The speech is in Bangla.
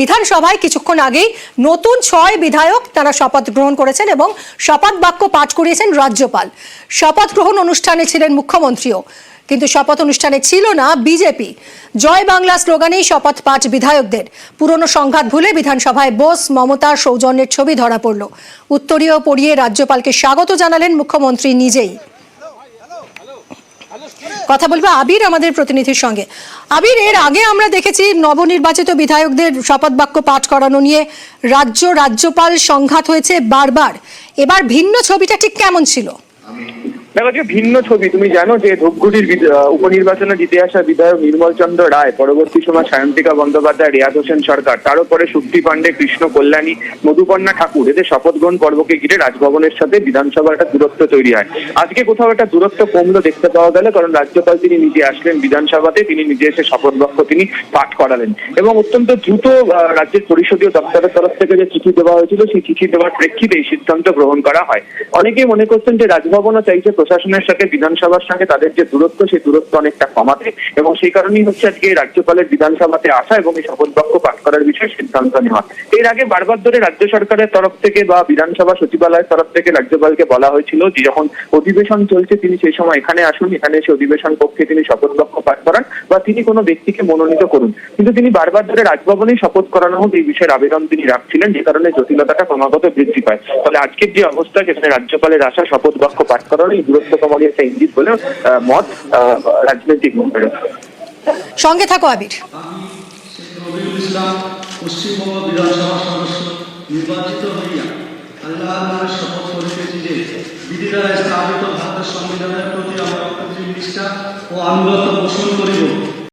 বিধানসভায় কিছুক্ষণ আগেই নতুন 6 বিধায়ক তারা শপথ গ্রহণ করেছেন এবং শপথ বাক্য পাঠ করিয়েছেন রাজ্যপাল। শপথ গ্রহণ অনুষ্ঠানে ছিলেন মুখ্যমন্ত্রীও, কিন্তু শপথ অনুষ্ঠানে ছিল না বিজেপি। জয় বাংলা স্লোগানেই শপথ পাঠ বিধায়কদের। পুরনো সংঘাত ভুলে বিধানসভায় বোস মমতার সৌজন্যের ছবি ধরা পড়ল। উত্তরীয় পরিয়ে রাজ্যপালকে স্বাগত জানালেন মুখ্যমন্ত্রী নিজেই। কথা বলবো আবির আমাদের প্রতিনিধির সঙ্গে। আবির, এর আগে আমরা দেখেছি নবনির্বাচিত বিধায়কদের শপথ বাক্য পাঠ করানো নিয়ে রাজ্যপাল সংঘাত হয়েছে বারবার। এবার ভিন্ন ছবিটা ঠিক কেমন ছিল? দেখো যে ভিন্ন ছবি, তুমি জানো যে ধূপগুড়ির উপনির্বাচনে জিতে আসা বিধায়ক নির্মল চন্দ্র রায়, পরবর্তী সময় সায়ন্তিকা বন্দ্যোপাধ্যায়, রিয়াজ হোসেন সরকার, তারও পরে শক্তি পাণ্ডে, কৃষ্ণ কল্যাণী, মধুপর্ণা ঠাকুর, এদের শপথ গ্রহণ পর্বকে ঘিরে রাজভবনের সাথে বিধানসভার একটা দূরত্ব তৈরি হয়। আজকে কোথাও একটা দূরত্ব কমলো দেখতে পাওয়া গেল, কারণ রাজ্যপাল তিনি নিজে আসলেন বিধানসভাতে, তিনি নিজে এসে শপথ বাক্য তিনি পাঠ করালেন এবং অত্যন্ত দ্রুত রাজ্যের পরিষদীয় দপ্তরের তরফ থেকে যে চিঠি দেওয়া হয়েছিল সেই চিঠি দেওয়ার প্রেক্ষিতে এই সিদ্ধান্ত গ্রহণ করা হয়। অনেকেই মনে করছেন যে রাজভবনও চাইছে প্রশাসনের সাথে বিধানসভার সঙ্গে তাদের যে দূরত্ব, সেই দূরত্ব অনেকটা কমাতে, এবং সেই কারণেই হচ্ছে আজকে রাজ্যপালের বিধানসভাতে আসা এবং এই শপথ বাক্য পাঠ করার বিষয়ে সিদ্ধান্ত নেওয়া। এর আগে বারবার ধরে রাজ্য সরকারের তরফ থেকে বা বিধানসভা সচিবালয়ের তরফ থেকে রাজ্যপালকে বলা হয়েছিল যে যখন অধিবেশন চলছে তিনি সেই সময় এখানে আসুন, এখানে এসে অধিবেশন কক্ষে তিনি শপথ বাক্য পাঠ করান বা তিনি কোনো ব্যক্তিকে মনোনীত করুন, কিন্তু তিনি বারবার ধরে রাজভবনেই শপথ করানো হোক এই বিষয়ের আবেদন তিনি রাখছিলেন, যে কারণে জটিলতাটা ক্রমাগত বৃদ্ধি পায়। ফলে আজকের যে অবস্থা, যেখানে রাজ্যপালের আসা শপথ বাক্য পাঠ করানো এই দূরত্ব কমানোর একটা ইঙ্গিত বলে মত রাজনৈতিক মহলের। সঙ্গে থাকো আবির। পশ্চিমবঙ্গ বিধানসভা সদস্য নির্বাচিত হইয়া আল্লাহর শপথ করিতেছি যে বিধি দ্বারা স্থাপিত ভারতের সংবিধানের প্রতি আমার নিষ্ঠা ও আনুগত্য পোষণ করিব